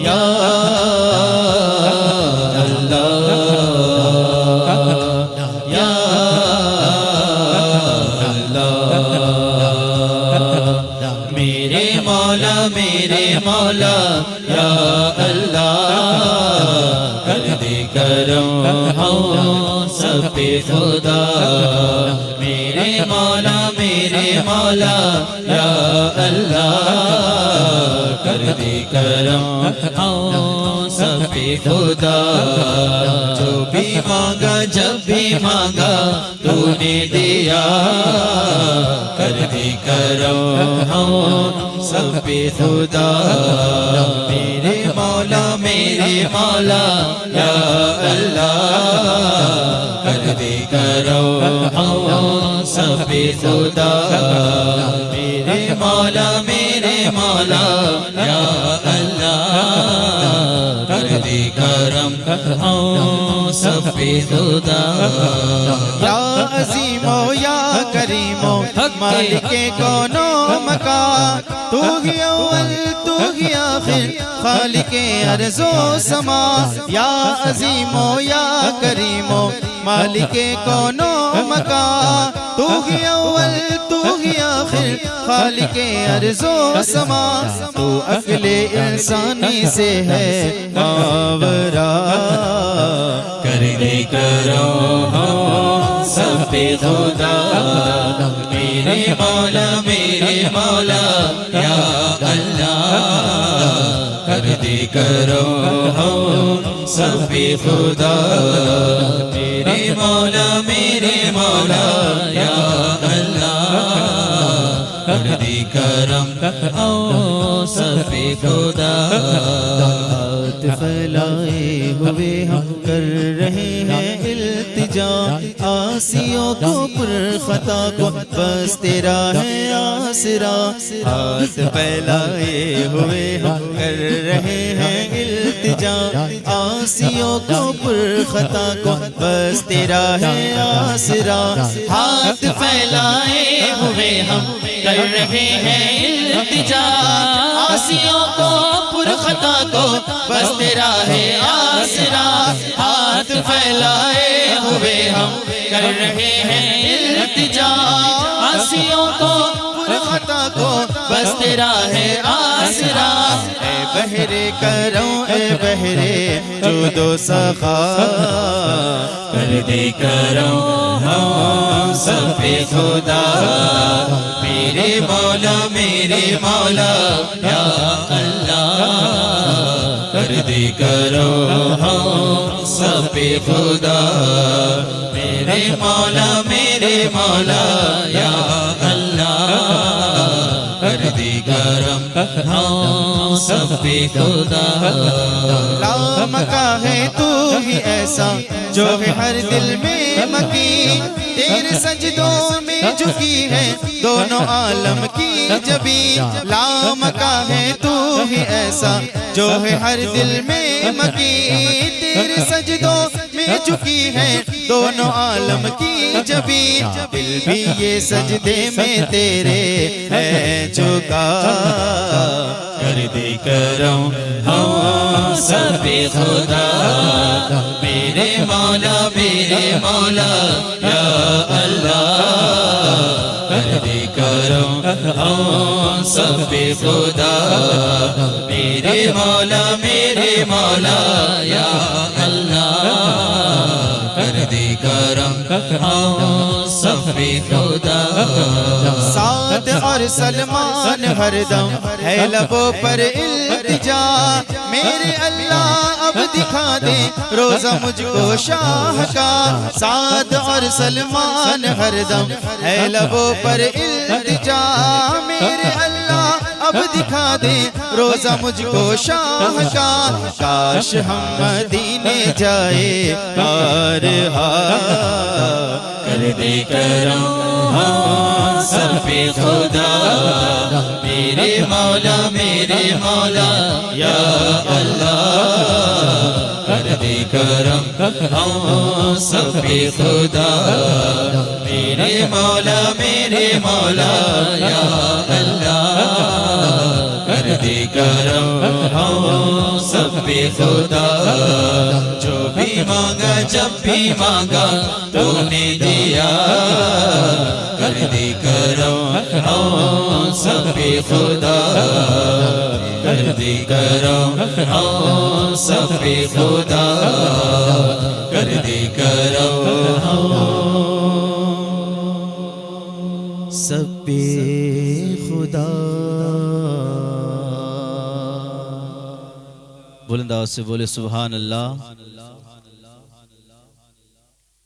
یا اللہ یا اللہ میرے مولا یا اللہ کر دے کرم ہم سب پہ خدا میرے مولا یا اللہ کر دے کرم ہم سب پہ خدا جو بھی مانگا جب بھی مانگا تو نے دیا کر دے کرم ہم سب پہ خدا میرے مولا یا اللہ کر دے کرم ہم سب پہ خدا میرے مولا یا اللہ کر دے کرم ہم سب پہ خدا یا عظیم و یا کریم و مالک کون و مکان تو ہی اول تو ہی آخر خالق ارض و سما یا عظیم و یا کریم و مالک کون و مکان تو ہی اول تو ہی آخر خالق ارض و سما تو عقل انسانی سے ہے ماورا کر دے کرم سب پہ خدا میرے مولا یا اللہ کر دے کرم سب پہ خدا میرے مولا یا اللہ کر دے کرم سب پہ خدا ہاتھ پھیلائے ہوئے ہم کر رہے ہیں التجا آسیوں کو پر خطا کو بس تیرا ہے آسرا ہاتھ پھیلائے ہوئے ہم کر رہے ہیں التجا آسیوں کو پر خطا کو بس تیرا ہے آسرا ہاتھ پھیلائے ہوئے ہم کر رہے ہیں التجا آسیوں کو پر خطا کو بس تیرا ہے آسرا ہاتھ پھیلائے ہوئے ہم کر رہے ہیں التجا آسیوں کو پر خطا کو بس تیرا ہے آسرا اے بہرے کروں اے بہرے جود و سخا کر دے کرم ہم سب پہ خدا میرے مولا یا اللہ کر دے کرم ہم سب پہ خدا میرے مولا یا اللہ کر دے کرم ہم سب پہ خدا نام کا ہے تو ہی ایسا جو ہے ہر دل میں مکی تیرے سجدوں میں جھکی ہے دونوں عالم کی جبی لام کا ہے تو ہی ایسا جو ہے ہر دل میں مکی تیرے سجدوں میں جھکی ہے دونوں عالم کی جبی دل بھی یہ سجدے میں تیرے ہے جھکا کر دے کرم ہم سب پہ خدا میرے مولا یا اللہ کر دے کرم ہم سب پہ خدا میرے مولا یا اللہ کر دے کرم ہم سب پہ خدا سعد اور سلمان ہر دم ہے لبوں پر التجا میرے اللہ اب دکھا دے روزہ مجھ کو شاہ کا سعد اور سلمان ہر دم ہے لبوں پر التجا میرے اللہ اب دکھا دے روزہ مجھ کو شاہ کا کاش ہم مدینے جائے بارہا کر دے کرم ہم سب پہ خدا میرے مولا یا اللہ کر دے کرم ہم سب پہ خدا میرے مولا یا اللہ کر دے کرم ہم سب سب خدا جو بھی مانگا جب بھی مانگا تو نے دیا کر دی کرم سب خدا کر دی کرم سب خدا کر دی کرم سب خدا بلند آواز سے بولے سبحان اللہ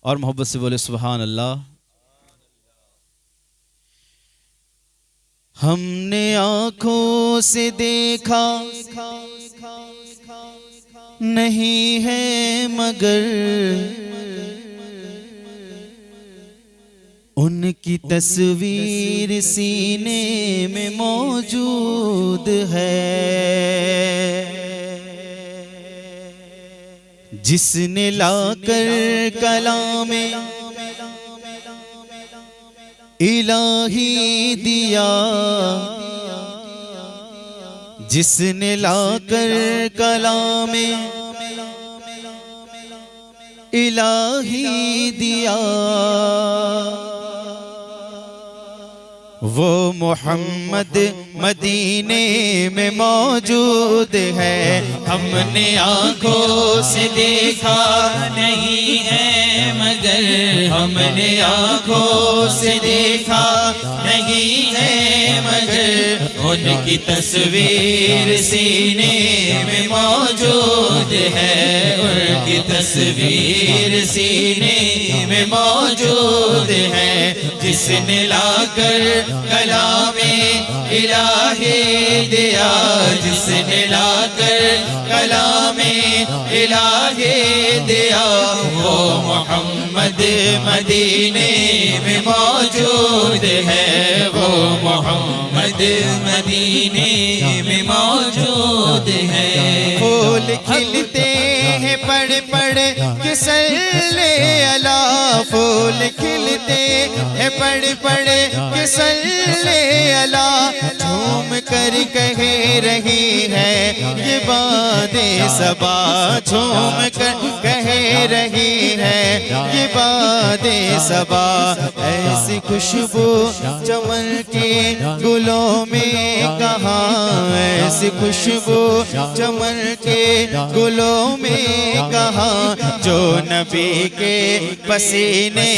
اور محبت سے بولے سبحان اللہ ہم نے آنکھوں سے دیکھا نہیں ہے مگر ان کی تصویر سینے میں موجود ہے جس نے لا کر کلام الہی دیا جس نے لا کر کلام الہی دیا وہ محمد مدینے میں موجود ہے ہم نے آنکھوں سے دیکھا نہیں ہے مگر ہم نے آنکھوں سے دیکھا نہیں ہے مگر ان کی تصویر سینے میں موجود ہے ان کی تصویر سینے میں موجود ہے جس نے لا کر کلام الہی دیا جس نے لا کر کلام الہی دیا وہ محمد مدینے میں موجود ہے وہ محمد مدینے میں موجود ہے پھول کھلتے ہیں پڑھ پڑھ کے صلی اللہ پھول کھلتے ہیں پڑھ پڑھ کے صلی اللہ جھوم کر کہہ رہی ہے یہ باد صبا جھوم کر کہہ رہی ہے یہ باد صبا ایسی خوشبو چمن کے گلوں میں کہاں ایسی خوشبو چمن کے گلوں میں کہاں جو نبی کے پسینے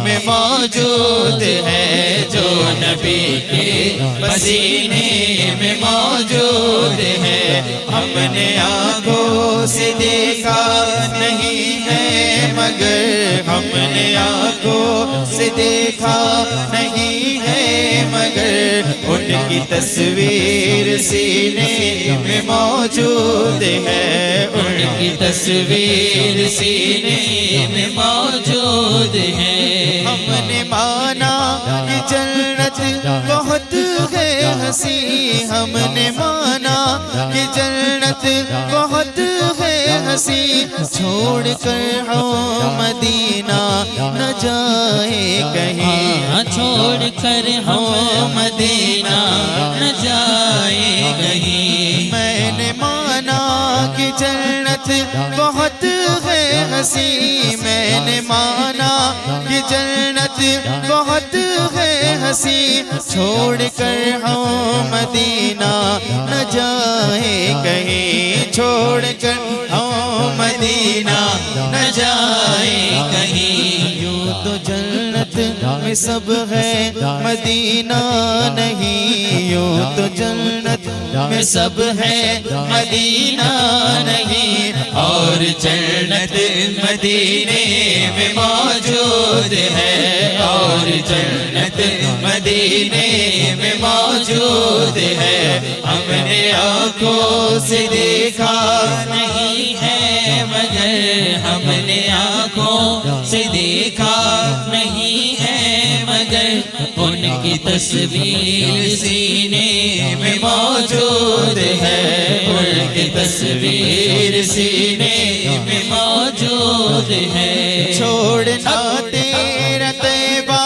میں موجود ہے جو نبی کے پسینے میں موجود ہے ہم نے آنکھوں سے دیکھا نہیں ہے مگر ہم نے آنکھوں سے دیکھا نہیں ہے مگر ان کی تصویر سینے میں موجود ہے ان کی تصویر سینے میں موجود ہے ہم نے مانا کہ جنت بہت ہے ہنسی ہم نے مانا کہ جنت بہت ہے ہنسی چھوڑ کر ہم مدینہ نہ جائے کہیں چھوڑ کر ہم مدینہ نہ جائے کہیں میں نے مانا کہ جنت بہت ہے ہنسی میں نے مانا کہ جنت بہت ہے ہنسی چھوڑ کر ہم مدینہ نہ جائے کہیں چھوڑ کر ہم مدینہ نہ جائے کہیں یوں تو جنت میں سب ہے مدینہ نہیں یوں تو جنت میں سب ہے مدینہ نہیں اور جنت مدینے میں موجود ہے اور جنت مدینے میں موجود ہے ہم نے آنکھوں سے دیکھا نہیں ہے مگر ہم نے آنکھوں سے دیکھا نہیں ہے مگر ان کی تصویر سینے میں موجود ہے ان کی تصویر سینے میں موجود ہے چھوڑنا تیرا طیبہ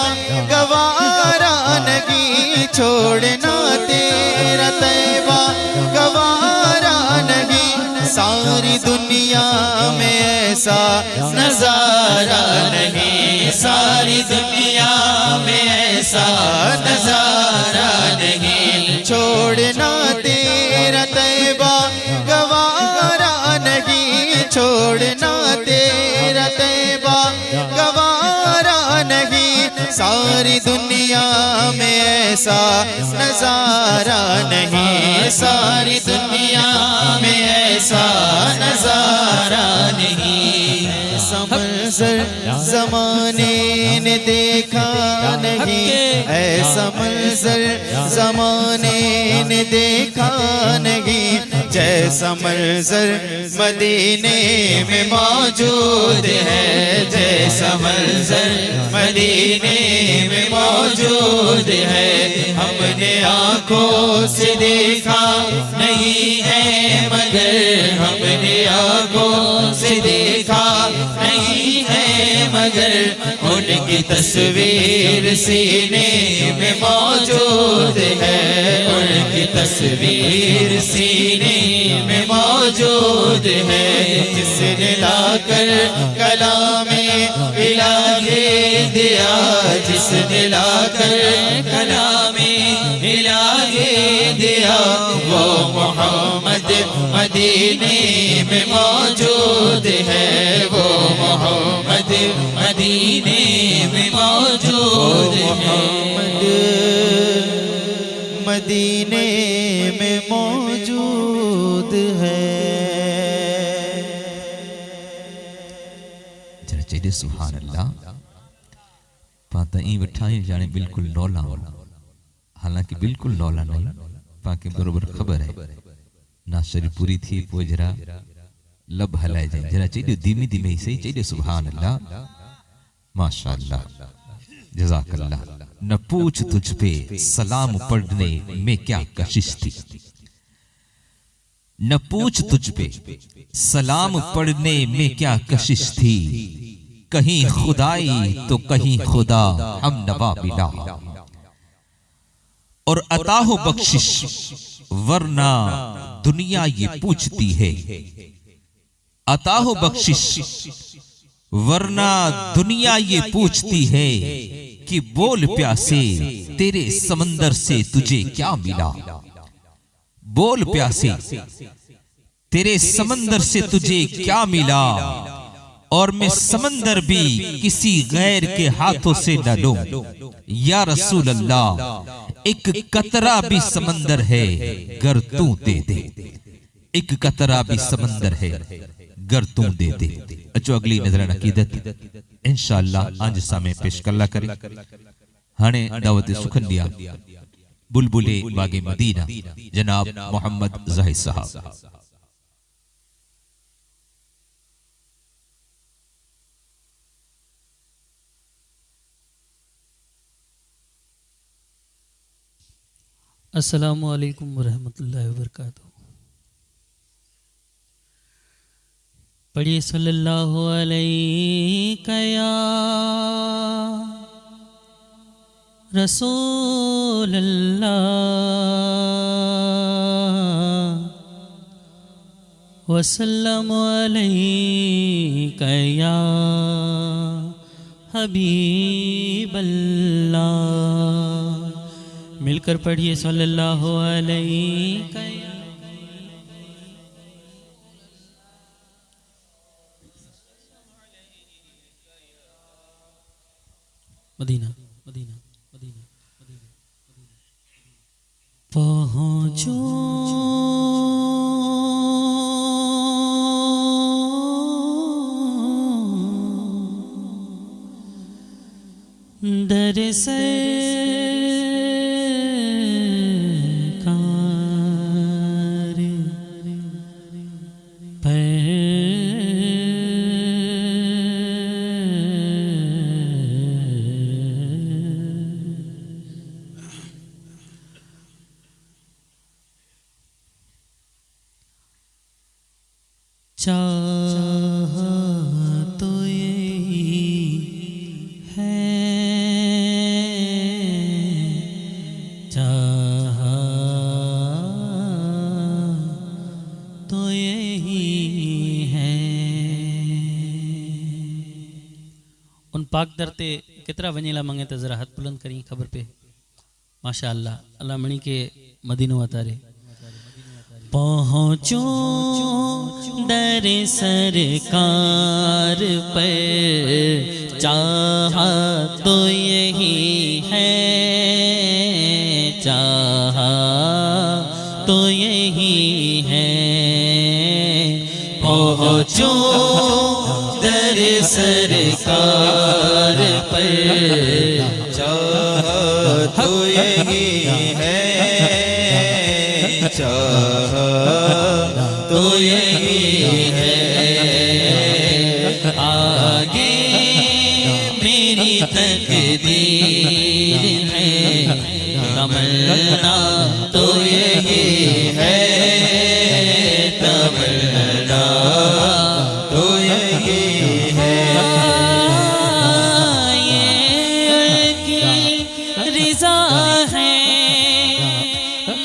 گوارا نہیں چھوڑنا تیرا طیبہ گوارا نہیں ساری ایسا نظارہ نہیں، ساری دنیا میں ایسا نظارہ نہیں، چھوڑنا تیرا طیبہ گوارا نہیں، چھوڑنا تیرا طیبہ گوارا نہیں، ساری دنیا میں ایسا نظارہ نہیں، ساری دنیا میں ایسا نظارہ نہیں، ایسا منظر زمانے نے دیکھا نہیں، ایسا منظر زمانے نے دیکھا نہیں، جیسا منظر مدینے میں موجود ہے، جیسا منظر مدینے میں موجود ہے، ہم نے آنکھوں سے دیکھا نہیں ہے مگر، ہم نے آنکھوں سے دیکھا نہیں ہے مگر، ان کی تصویر سینے میں موجود ہے، ان کی تصویر سینے میں موجود ہے، جس نے لا کر کلام الہی دیا، جس نے لا کر کلام الہی دیا، وہ محمد مدینے میں موجود ہے، وہ محمد مدینے میں موجود ہے، مدینے میں موجود ہے۔ ذرا چاہیے سبحان اللہ، پاتا این وٹھائیں جانے بالکل نولا، حالانکہ بالکل نولا نہیں، پاکے برابر خبر ہے، ناشری پوری تھی پوجرا لب ہلائے جائیں، ذرا چاہیے دھیمی دھیمی ہی صحیح، چاہیے سبحان اللہ، ماشاءاللہ، جزاک اللہ۔ نہ پوچھ تجھ پہ سلام پڑھنے میں کیا کشش تھی، نہ پوچھ تجھ پہ سلام پڑھنے میں کیا کشش تھی، کہیں خدائی تو کہیں خدا ہم نوا ملا، اور عطا ہو بخشش ورنہ دنیا یہ پوچھتی ہے، عطا ہو بخشش ورنہ دنیا یہ پوچھتی ہے کہ بول پیاسے تیرے سمندر سے تجھے کیا ملا، بول پیاسے تیرے سمندر سے تجھے کیا ملا، اور میں سمندر بھی کسی غیر کے ہاتھوں سے نہ لوں، یا رسول اللہ ایک قطرہ بھی سمندر ہے گر تو دے دے، ایک قطرہ بھی سمندر ہے گر تو دے دے۔ اچھو اگلی نظران عقیدت انشاءاللہ آنج سامنے پیش کرلا کریں، ہانے دعوت سکھندیا بلبلے باغ مدینہ جناب محمد زاہد صاحب۔ السلام علیکم ورحمۃ اللہ وبرکاتہ۔ پڑھیے صلی اللہ علیہ یا رسول اللہ وسلم علیہ یا حبیب اللہ۔ مل کر پڑھیے صلی اللہ علیہ مدینہ مدینہ مدینہ پہنچو در چاہ تو یہی ہے، چاہ تو یہی ہے، پاک درتے کترا ونیلا منگے تو ذرا ہاتھ بلند کریں خبر پہ ماشاءاللہ اللہ منی کے مدینہ اتارے پہنچو در سرکار پر چاہا تو یہی ہے چاہا تو یہی ہے پہنچو در سرکار پر چاہا تو یہی ہے چاہا تو یہی ہے آگے میری تقدیر ہے تمنا تو یہی ہے تمنا تو یہی ہے یہ کی رضا ہے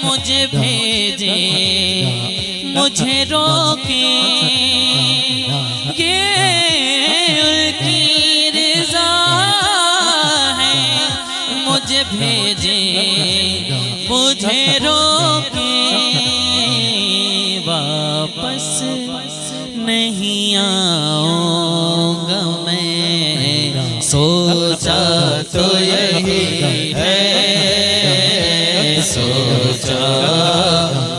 مجھے بھیجے مجھے روکے یہ کی رضا ہے مجھے بھیجے مجھے روکے واپس نہیں آؤں گا میں سوچا تو یہی ہے سوچا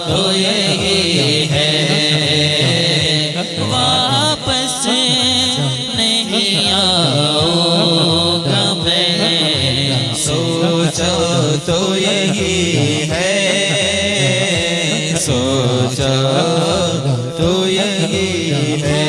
تو یہی ہے واپس نہیں آؤں گا میں سوچا تو یہی ہے سوچا تو یہی ہے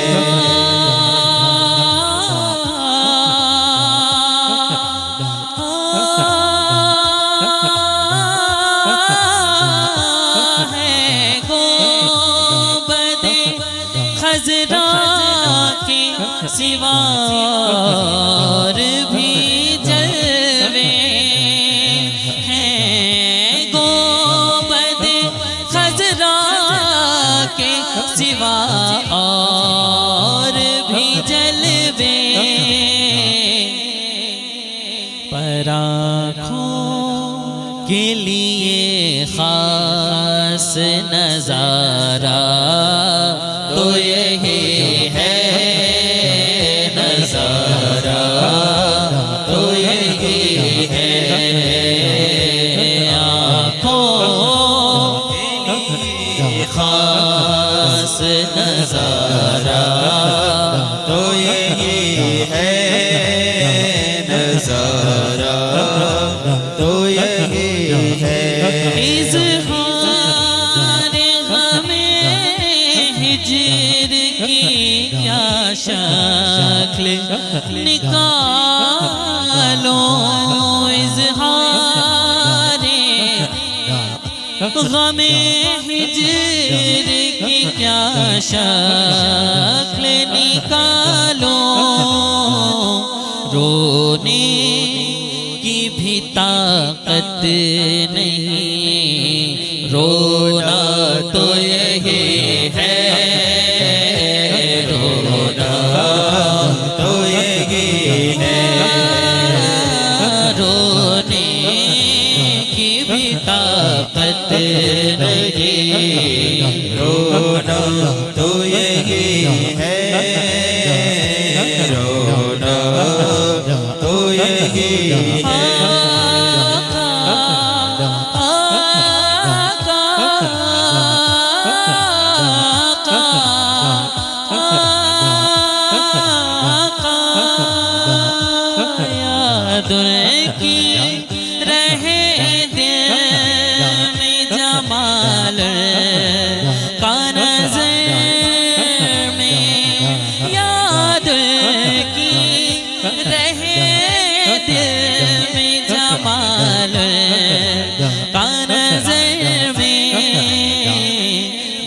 سوا اور بھی جلوے ہیں گنبد خضرا کے سوا اور بھی جلوے پر آنکھوں کے لیے خاص نظارہ تو یہی ہے نظارہ تو یہی ہے آنکھوں کے لیے خاص نظارہ تو یہی ہے نظارہ تو یہی ہے اظہار غم ہجر کی کیا شکل نکالو اظہار غم ہجر کی کیا شکل نکالو رونے کی بھی طاقت نہیں رونا تو یہی ہے رونا تو یہی ہے رونے کی بھی طاقت نہیں رونا تو یہی ہے رونا تو یہی ہے کی رہے دل میں جمال کا نظر میں یاد کی رہے دل میں جمال کا نظر میں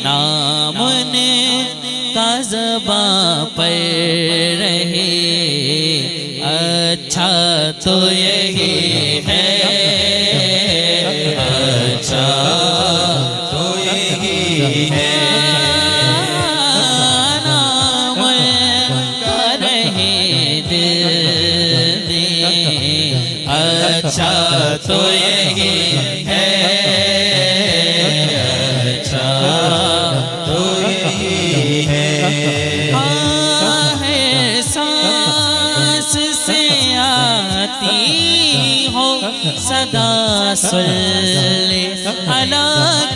نامن کا زباں پر رہے اچھا تو یہی ہے اچھا تو یہی ہے نام کا رہے دل تو یہی ہے، اچھا تو یہی ہے۔ سانس سے آتی ہو صدا صلی اللہ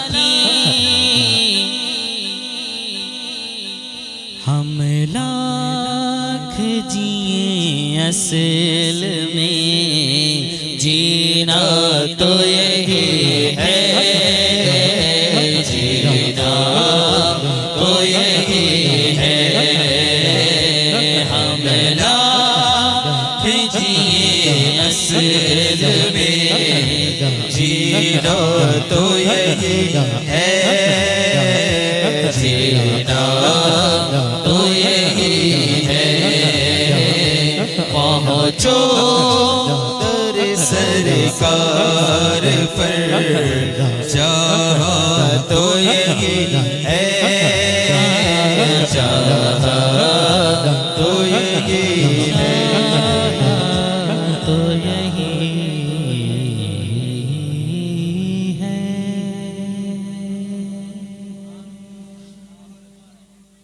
کی، ہم لاکھ جیے اصل میں جینا تو یہی ہے، جینا تو یہی ہے۔ ہم لاکھ جیے اصل میں جینا تو یہی ہے، جینا تو یہی ہے۔ پہنچو در سرکار پر چاہا تو یہی ہے، چاہا تو یہی ہے، تو یہی ہے۔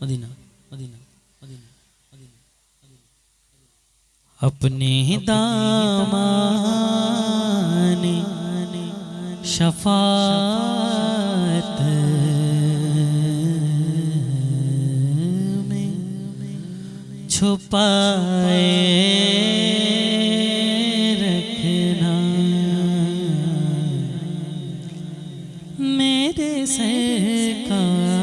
مدینہ مدینہ مدینہ مدینہ۔ اپنے دامان شفاعت میں چھپائے رکھنا، میرے سرکار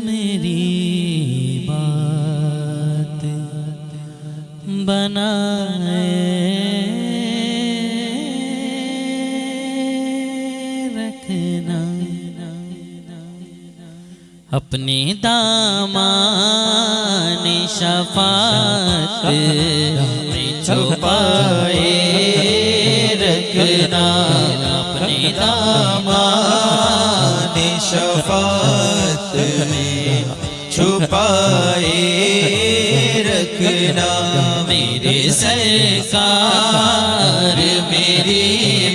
میری بات بنائے رکھنا، اپنے دامان شفاعت میں چھپائے رکھنا، اپنے دامان شفاعت میں چھپائے رکھنا، میرے سرکار میری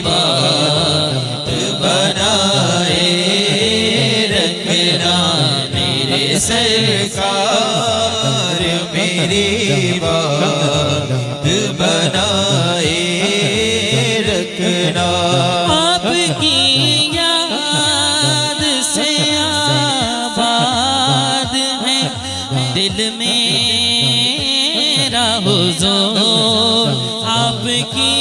بات بنائے رکھنا، میرے سرکار میری بات بنائے رکھنا۔ آپ کی یاد سے آباد ہے دل میرا حضور، آپ کی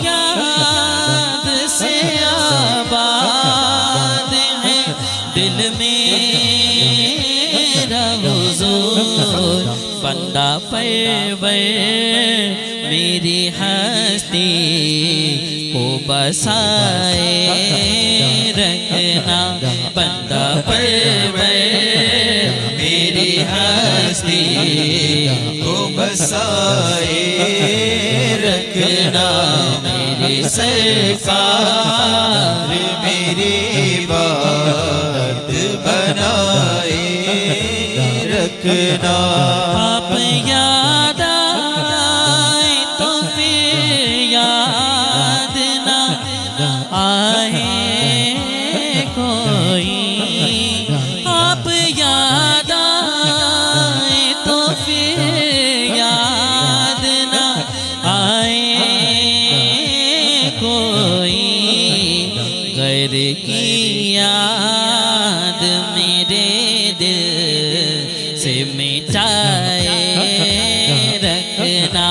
یاد سے آباد ہے دل میرا حضور، بندہ پرور میری ہستی کو بسائے رکھنا، بندہ پرور میری ہستی کو بسائے رکھنا، میری سرکار میری بات بنائے رکھنا۔ آپ یاد آئے تو پھر یاد نہ آئے کوئی، آپ یاد آئے تو پھر یاد نہ آئے کوئی، غیر کی یاد میرے دل سے مٹائے رکھنا،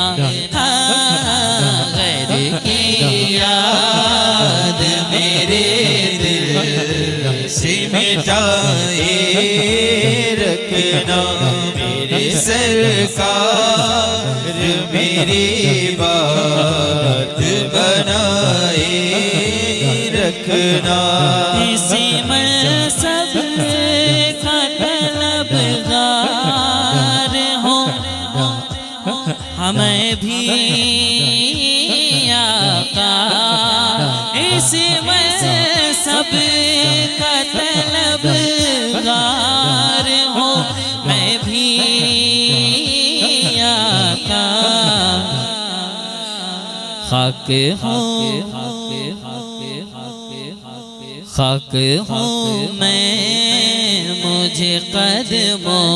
غیر کی یاد میرے دل سے مٹائے رکھنا، میرے سرکار میری بات بنائے رکھنا۔ اسی ہمیں بھی آقا اس سب کا طلبگار ہوں میں بھی آقا خاک ہوں خاک ہوں میں مجھے قدموں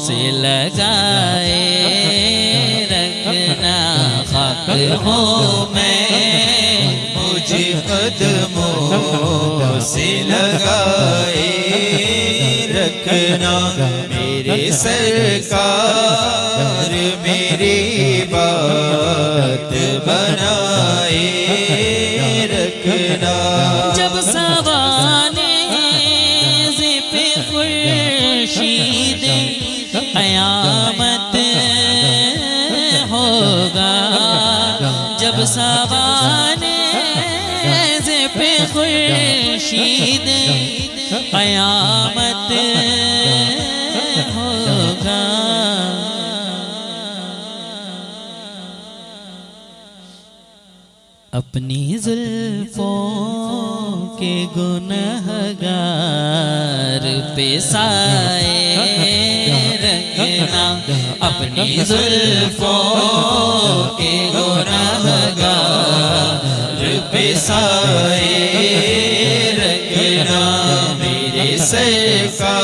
سے لگائے رکھنا خاک ہوں میں مجھے قدموں سے لگائے رکھنا میرے سرکار میری بات بنائے رکھنا جب سوانے پہ خورشید قیامت ہوگا جب سوانے پہ خورشید قیامت ہوگا اپنی زلفوں کے گنہگار پہ سائے رکھنا اپنی زلفوں کے گنہگار پہ سائے رکھنا میرے سرکار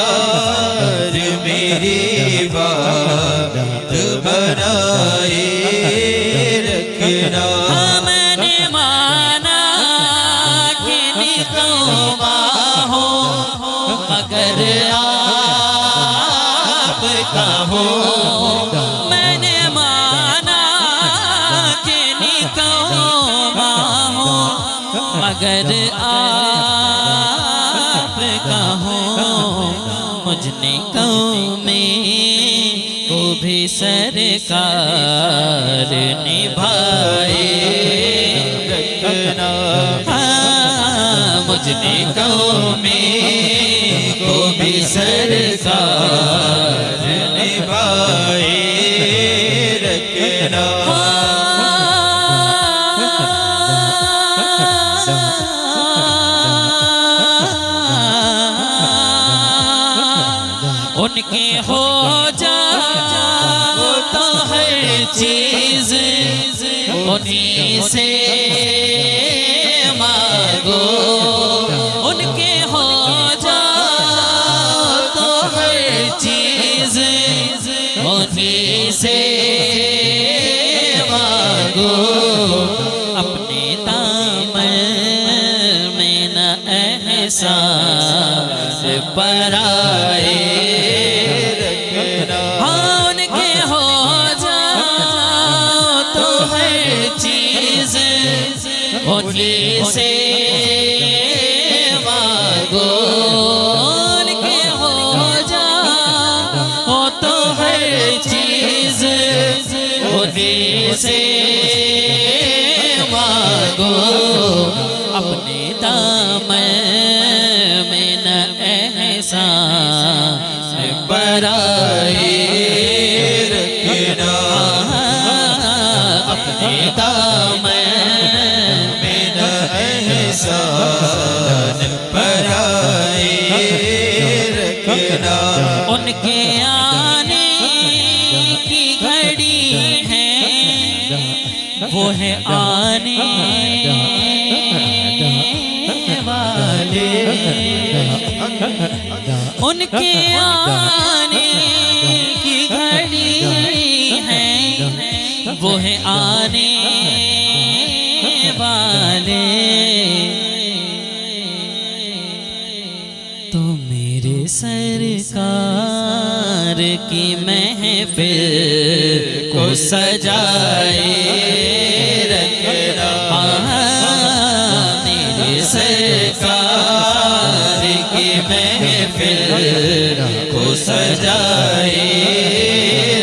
میری بات بنائے رکھنا مگر آپ کا ہو میں نے مانا کہ نکوما ہو مگر آپ کا ہو مجھ نکومے کو بھی سرکار نبھائے رکھنا مجھ نکومے کو بھی سرکار نبھائے رکھنا ان کے ہو جاؤ تو ہر چیز انہیں سے مانگو ان کے ہو جاؤ تو ہر چیز انہیں سے مانگو اپنے دامن میں نہ احساس پرائے رکھنا ان کے ہو جاؤ تو ہر چیز انہیں سے مانگو ان کے ہو جاؤ تو ہر چیز انہیں سے مانگو اپنے دامن میں نہ احساس برائے رکھنا اپنے دامن میں نہ احساس برائے رکھنا ان کے آنے کی گھڑی ہے وہ ہے آنے والے ان کے آنے کی گھڑی ہے وہ ہے آنے والے تو میرے سرکار کی محفل کو سجائے رکھنا میرے سرکار کی محفل کو سجائے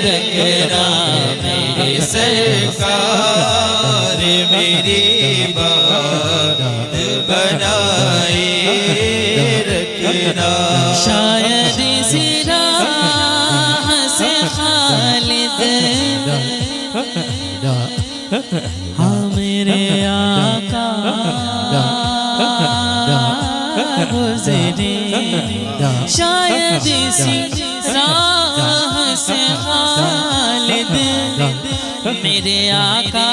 رکھنا میرے سرکار میری بات بنائے رکھنا شاید اس راہ سے خالی ہاں میرے آقا گزرے شاید اسی راہ سے خالد میرے آقا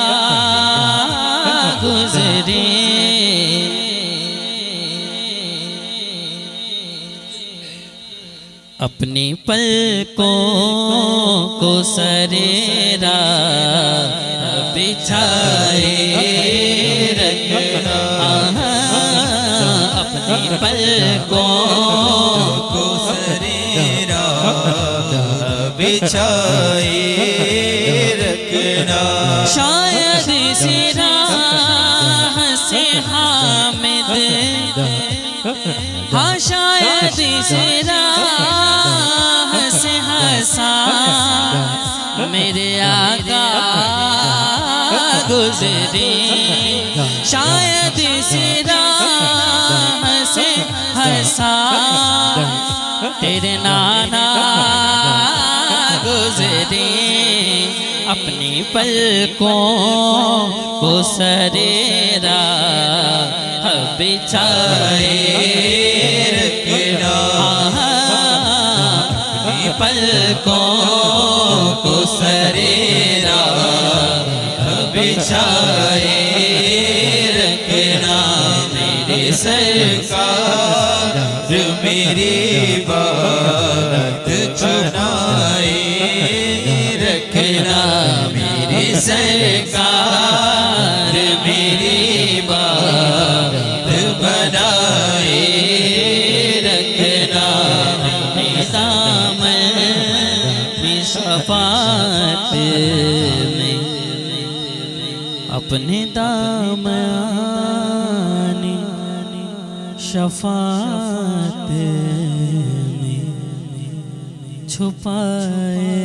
گزرے اپنی پلکوں کو سریرا بچھائے رکھنا اپنی پلکوں کو سریرا بچھائے رکھنا شاید اسی راہ سے حامد ہاں شاید اسی راہ سے حسان میرے آقا گزرے شاید اسی راہ سے حسان تیرے نانا گزرے اپنی پلکوں کو سریرا بچھائے رکھنا اپنی پلکوں کو سریرا بچھائے رکھنا میرے سرکار میری بات چھپائے رکھنا میرے سرکار میری بات بنائے رکھنا اپنے دامن میں شفاعت میں اپنے دامن شفاعت میں چھپائے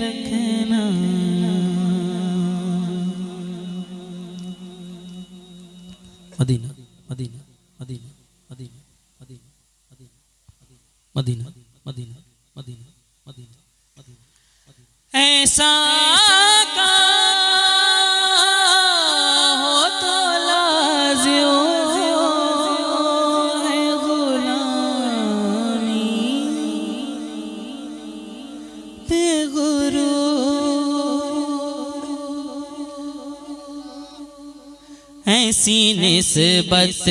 رکھنا مدینہ مدینہ مدینہ مدینہ مدینہ مدینہ مدینہ مدینہ مدینہ ایسا کا ہو تو لازم ہے غلامی بے غرور ایسی نسبت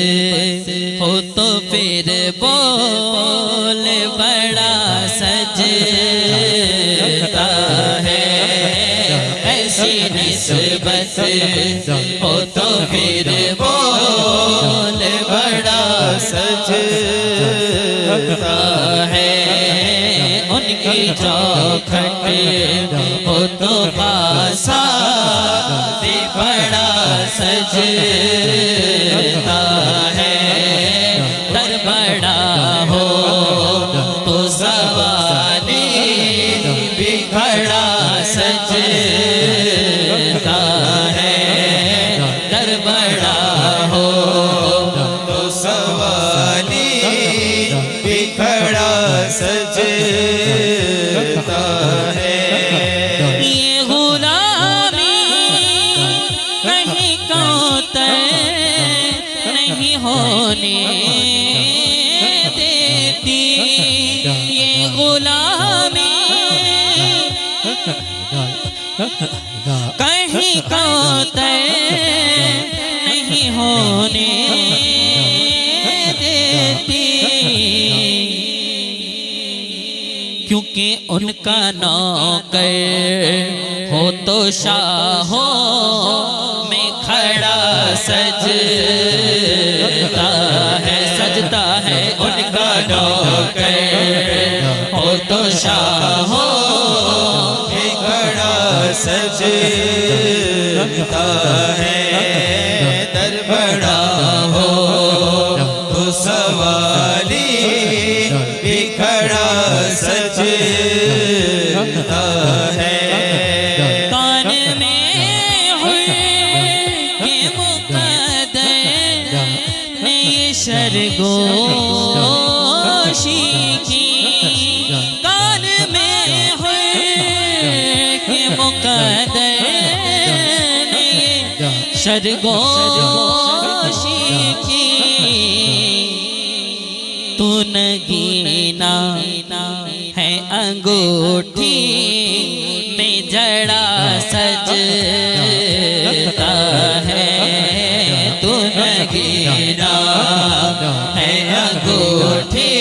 ہو تو پھر بول بڑا سجتا ہے ایسی نسبت ہو تو پھر بول بڑا سجتا ہے ان کی چوکھٹ ہو تو پاسا بڑا سجتا ہے در بڑا ہو تو سوالی بھی کھڑا سجتا ہے در بڑا ہو تو سوالی بھی کھڑا سجتا ہے یہ غلامی نہیں کوتے نہیں ہونے دیتی یہ غلامی کہیں کوتے نہیں ہونے دیتی کیونکہ ان کا نوکر ہو تو شاہوں میں کھڑا سجتا ہے ان کا نوکر ہو تو شاہوں میں کھڑا سجتا ہے در بڑا ہو تو سوالی بھی کھڑا سجتا ہے کان میں ہوئے کہ مقدر نے یہ سرگوشی کی کان سرگوشی کی تو نگینا ہے انگوٹھی میں جڑا سجتا ہے تو نگینا ہے انگوٹھی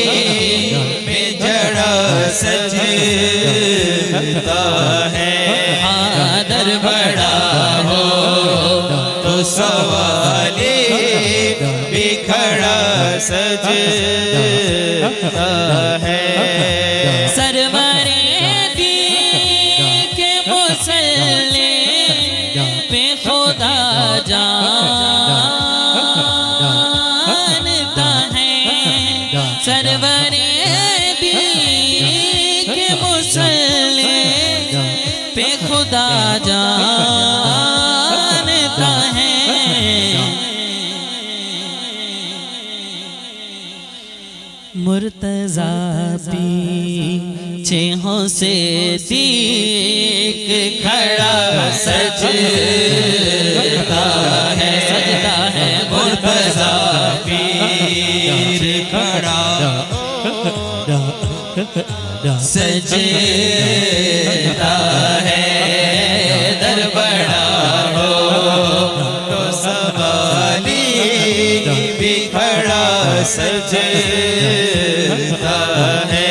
میں جڑا سجتا ہے آدر بڑا ہو تو سوالی بکھڑا سجتا ہے سرور دی کے مسلے پہ خدا جانتا ہے سرور دی کے مسلے پہ خدا جانتا ہے مرتضیٰ پیچھے ہوں سے دیکھ کھڑا سجتا ہے مرتضیٰ پیر کھڑا سجتا ہے در بڑا ہو تو سوالی بھی کھڑا سجتا ہے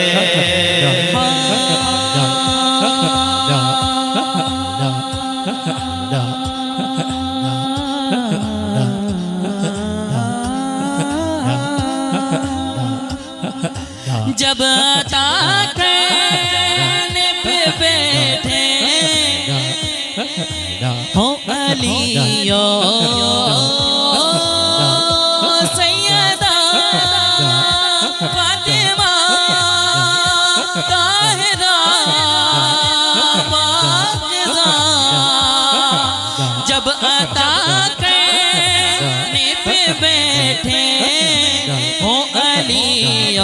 جب عطا کرنے پہ بیٹھے ہوں علی و سیدہ فاطمہ طاہرہ پاکیزہ جب عطا کرنے پہ بیٹھے ہوں علی و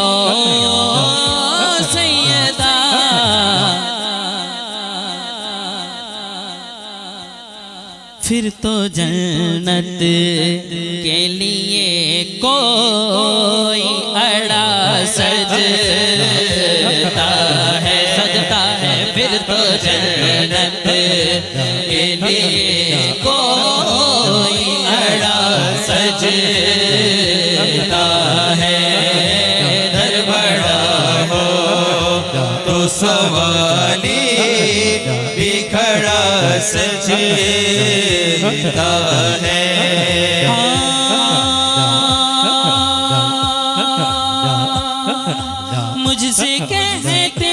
سیدہ پھر تو جنت کے لیے کوئی اڑا سجتا ہے پھر تو جنت کے لیے کوئی اڑا سجتا ہے در بڑا ہو تو سوالی بھی کھڑا سجتا ہے مجھ سے کہتے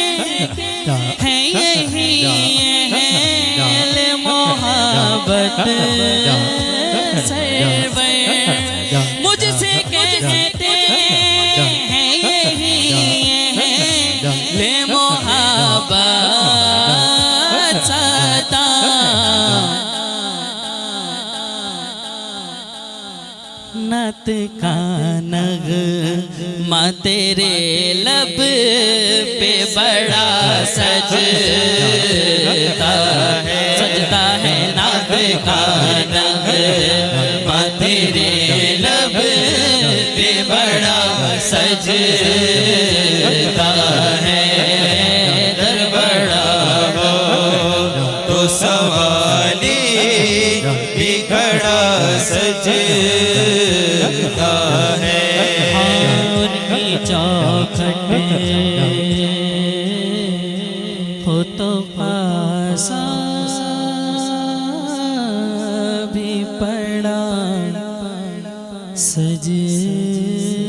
ہیں یہی اہل محبت سرور مجھ سے کہتے ہیں یہی اہل محبت ستا نعت کا نغمہ تیرے لب پہ بڑا سجتا ہے نعت کا نغمہ تیرے لب پہ بڑا سجتا ہے در بڑا ہو تو سوالی بھی کھڑا سجتا ہے ان کی چوکھٹ ہو تو پاسا بھی پڑا سجتا